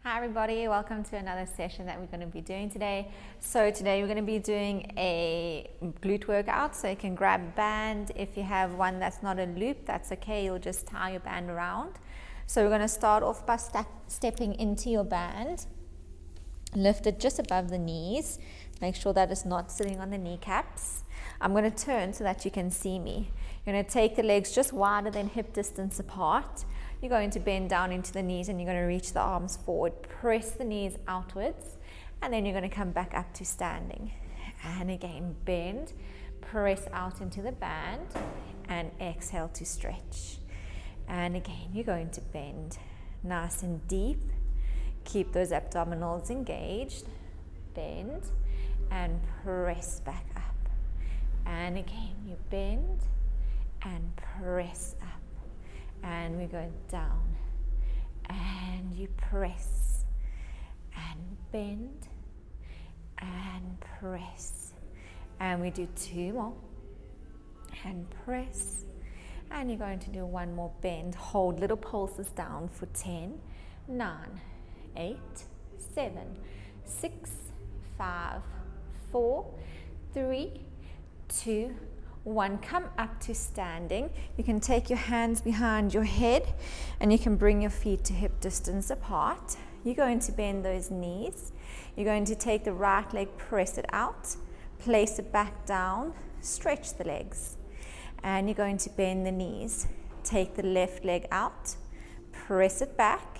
Hi everybody, welcome to another session that we're going to be doing today. So today we're going to be doing a glute workout. So you can grab a band. If you have one that's not a loop, that's okay. You'll just tie your band around. So we're going to start off by stepping into your band. Lift it just above the knees. Make sure that it's not sitting on the kneecaps. I'm going to turn so that you can see me. You're going to take the legs just wider than hip distance apart. You're going to bend down into the knees and you're going to reach the arms forward. Press the knees outwards and then you're going to come back up to standing. And again, bend, press out into the band and exhale to stretch. And again, you're going to bend nice and deep. Keep those abdominals engaged. Bend and press back up. And again, you bend and press up. And we go down and you press and bend and press, and we do two more and press, and you're going to do one more bend. Hold little pulses down for 10, 9, 8, 7, 6, 5, 4, 3, 2, 1. Come up to standing. You can take your hands behind your head and you can bring your feet to hip distance apart. You're going to bend those knees. You're going to take the right leg, press it out, place it back down, stretch the legs. And you're going to bend the knees. Take the left leg out, press it back,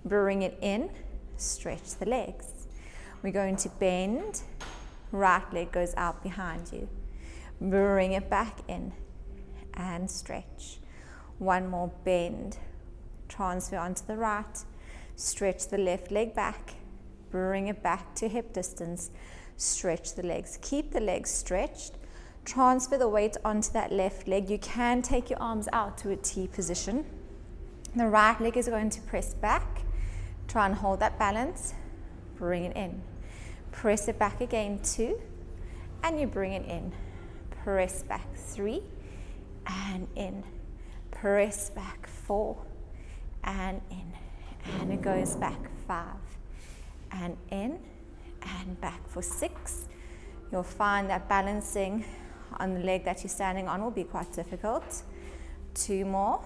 bring it in, stretch the legs. We're going to bend, right leg goes out behind you. Bring it back in and stretch. One more bend. Transfer onto the right. Stretch the left leg back. Bring it back to hip distance. Stretch the legs. Keep the legs stretched. Transfer the weight onto that left leg. You can take your arms out to a T position. The right leg is going to press back. Try and hold that balance. Bring it in. Press it back again, 2. And you bring it in. Press back, 3 and in. Press back, 4 and in. And it goes back, 5 and in and back for 6. You'll find that balancing on the leg that you're standing on will be quite difficult. 2 more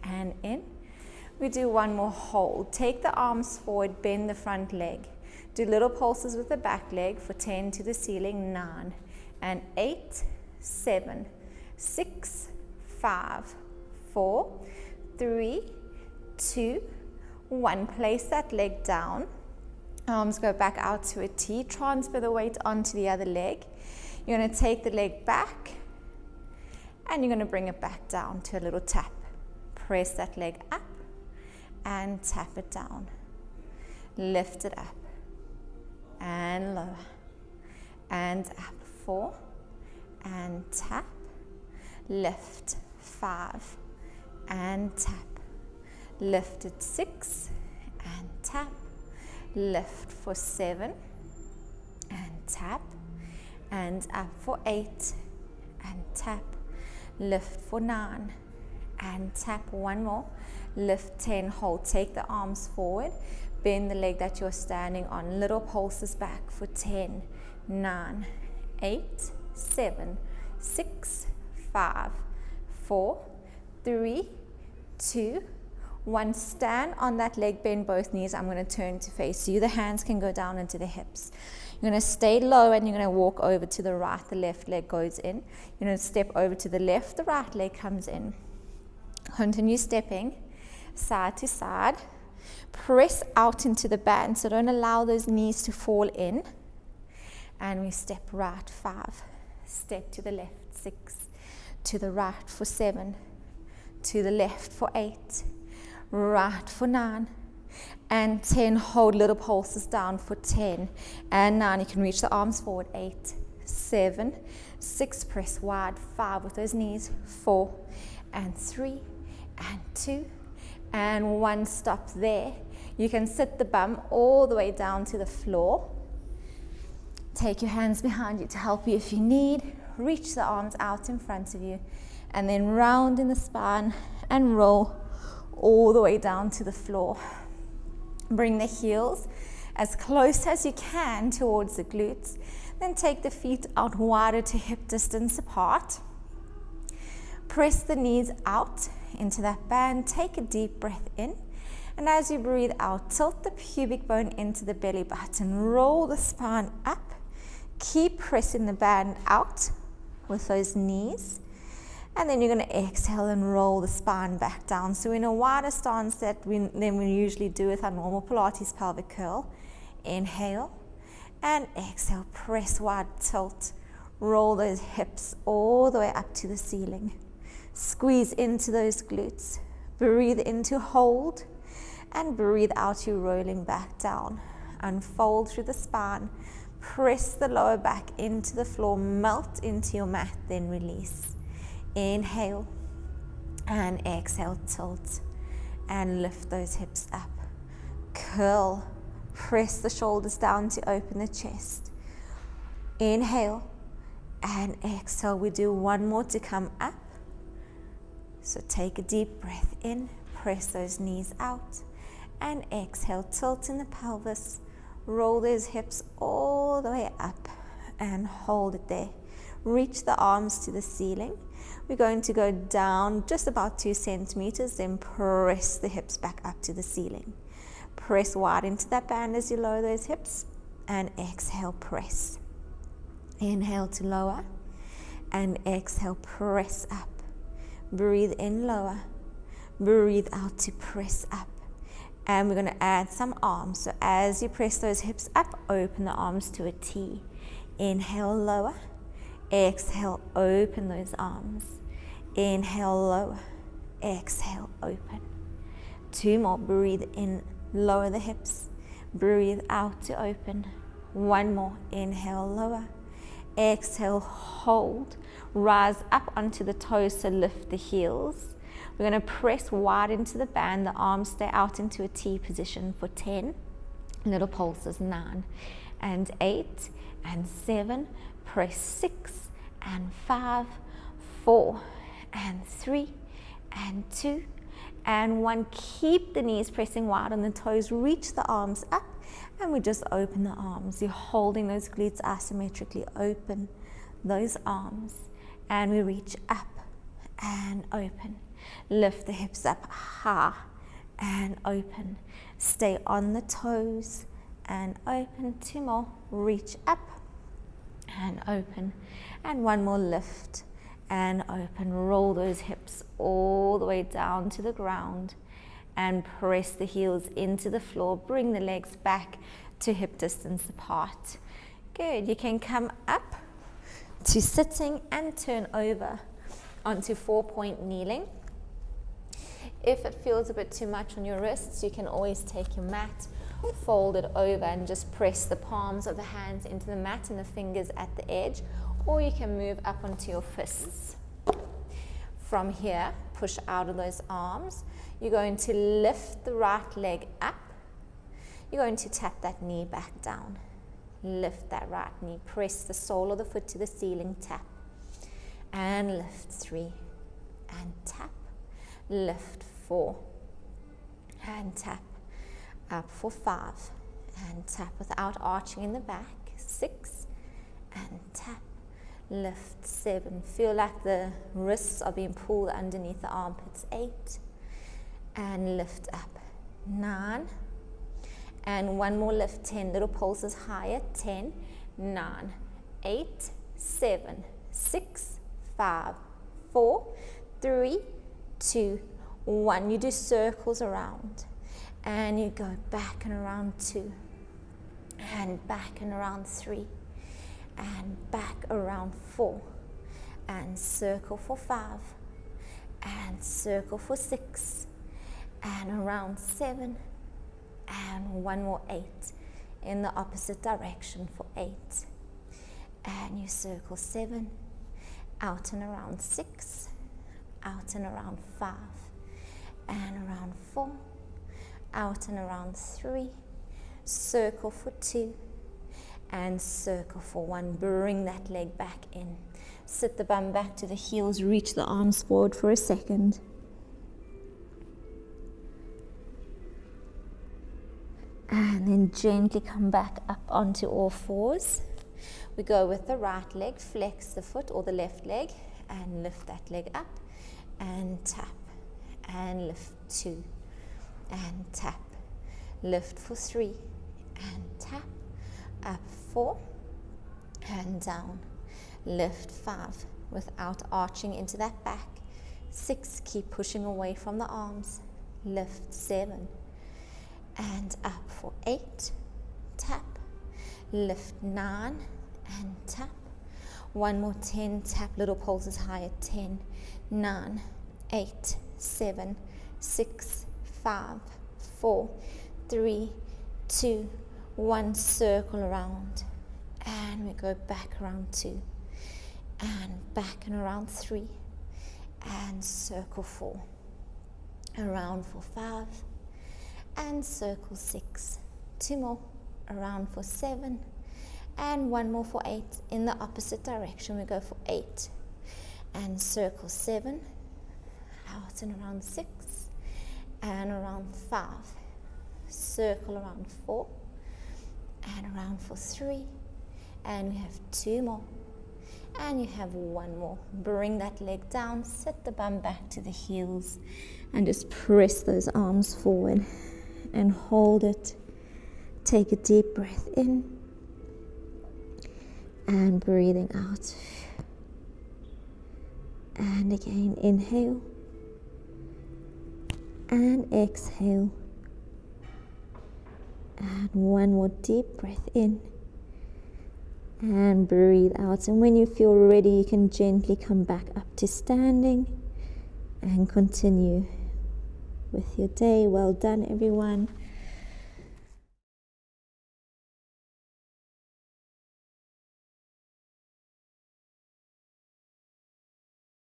and in. We do one more hold. Take the arms forward, bend the front leg. Do little pulses with the back leg for 10 to the ceiling, 9 and 8, 7, 6, 5, 4, 3, 2, 1. Place that leg down. Arms go back out to a T. Transfer the weight onto the other leg. You're going to take the leg back and you're going to bring it back down to a little tap. Press that leg up and tap it down. Lift it up and lower and up. 4 and tap, lift, 5 and tap, lift it, 6 and tap, lift for 7 and tap, and up for 8 and tap, lift for 9 and tap. One more, lift, 10, hold. Take the arms forward, bend the leg that you're standing on, little pulses back for 10, 9, 8, 7, 6, 5, 4, 3, 2, 1. Stand on that leg, bend both knees. I'm going to turn to face you. The hands can go down into the hips. You're going to stay low and you're going to walk over to the right. The left leg goes in. You're going to step over to the left. The right leg comes in. Continue stepping side to side. Press out into the band, so don't allow those knees to fall in. And we step right, 5, step to the left, 6, to the right for 7, to the left for 8, right for 9, and 10. Hold little pulses down for 10, and 9. You can reach the arms forward, 8, 7, 6, press wide, 5 with those knees, 4, and 3, and 2, and 1. Stop there. You can sit the bum all the way down to the floor. Take your hands behind you to help you if you need. Reach the arms out in front of you and then round in the spine and roll all the way down to the floor. Bring the heels as close as you can towards the glutes. Then take the feet out wider to hip distance apart. Press the knees out into that band. Take a deep breath in. And as you breathe out, tilt the pubic bone into the belly button. Roll the spine up. Keep pressing the band out with those knees. And then you're going to exhale and roll the spine back down. So in a wider stance that we usually do with our normal Pilates pelvic curl. Inhale and exhale. Press wide, tilt. Roll those hips all the way up to the ceiling. Squeeze into those glutes. Breathe in to hold. And breathe out, you're rolling back down. Unfold through the spine. Press the lower back into the floor. Melt into your mat, then release. Inhale and exhale, tilt and lift those hips up. Curl, press the shoulders down to open the chest. Inhale and exhale. We do one more to come up. So take a deep breath in, press those knees out and exhale, tilt in the pelvis. Roll those hips all the way up and hold it there. Reach the arms to the ceiling. We're going to go down just about 2 centimeters, then press the hips back up to the ceiling. Press wide into that band as you lower those hips and exhale, press. Inhale to lower and exhale, press up. Breathe in, lower. Breathe out to press up. And we're going to add some arms. So as you press those hips up, open the arms to a T. Inhale, lower. Exhale, open those arms. Inhale, lower. Exhale, open. 2 more. Breathe in, lower the hips. Breathe out to open. 1 more. Inhale, lower. Exhale, hold. Rise up onto the toes to lift the heels. We're going to press wide into the band. The arms stay out into a T position for 10. Little pulses, 9 and 8 and 7. Press 6 and 5, 4 and 3 and 2 and 1. Keep the knees pressing wide on the toes. Reach the arms up and we just open the arms. You're holding those glutes asymmetrically. Open those arms and we reach up and open. Lift the hips up high and open. Stay on the toes and open. 2 more. Reach up and open. And 1 more. Lift and open. Roll those hips all the way down to the ground and press the heels into the floor. Bring the legs back to hip distance apart. Good. You can come up to sitting and turn over onto 4-point kneeling. If it feels a bit too much on your wrists, you can always take your mat, fold it over and just press the palms of the hands into the mat and the fingers at the edge, or you can move up onto your fists. From here, push out of those arms. You're going to lift the right leg up. You're going to tap that knee back down. Lift that right knee. Press the sole of the foot to the ceiling. Tap. And lift. 3. And tap. Lift. 4. And tap. Up for 5. And tap without arching in the back. 6. And tap. Lift. 7. Feel like the wrists are being pulled underneath the armpits. 8. And lift up. 9. And 1 more lift. 10. Little pulses higher. 10, 9, 8, 7, 6, 5, 4, 3, 2, 1. You do circles around. And you go back and around 2. And back and around 3. And back around 4. And circle for 5. And circle for 6. And around 7. And 1 more 8 in the opposite direction for 8. And you circle 7, out and around 6, out and around 5, and around 4, out and around 3, circle for 2, and circle for 1. Bring that leg back in. Sit the bum back to the heels, reach the arms forward for a second. And then gently come back up onto all fours. We go with the right leg, flex the foot or the left leg, and lift that leg up, and tap, and lift 2, and tap, lift for 3, and tap, up 4, and down, lift 5, without arching into that back, 6, keep pushing away from the arms, lift 7, and up for 8, tap, lift 9, and tap, one more, 10, tap, little pulses higher, 10, 9, 8, 7, 6, 5, 4, 3, 2, 1, circle around, and we go back around 2, and back and around 3, and circle 4, around for 5, and circle 6, 2 more, around for 7, and 1 more for 8, in the opposite direction. We go for 8, and circle 7, out and around 6, and around 5, circle around 4, and around for 3, and we have 2 more, and you have 1 more. Bring that leg down, sit the bum back to the heels, and just press those arms forward, and hold it. Take a deep breath in, and breathing out, and again inhale, and exhale, and 1 more deep breath in, and breathe out. And when you feel ready, you can gently come back up to standing and continue with your day. Well done, everyone.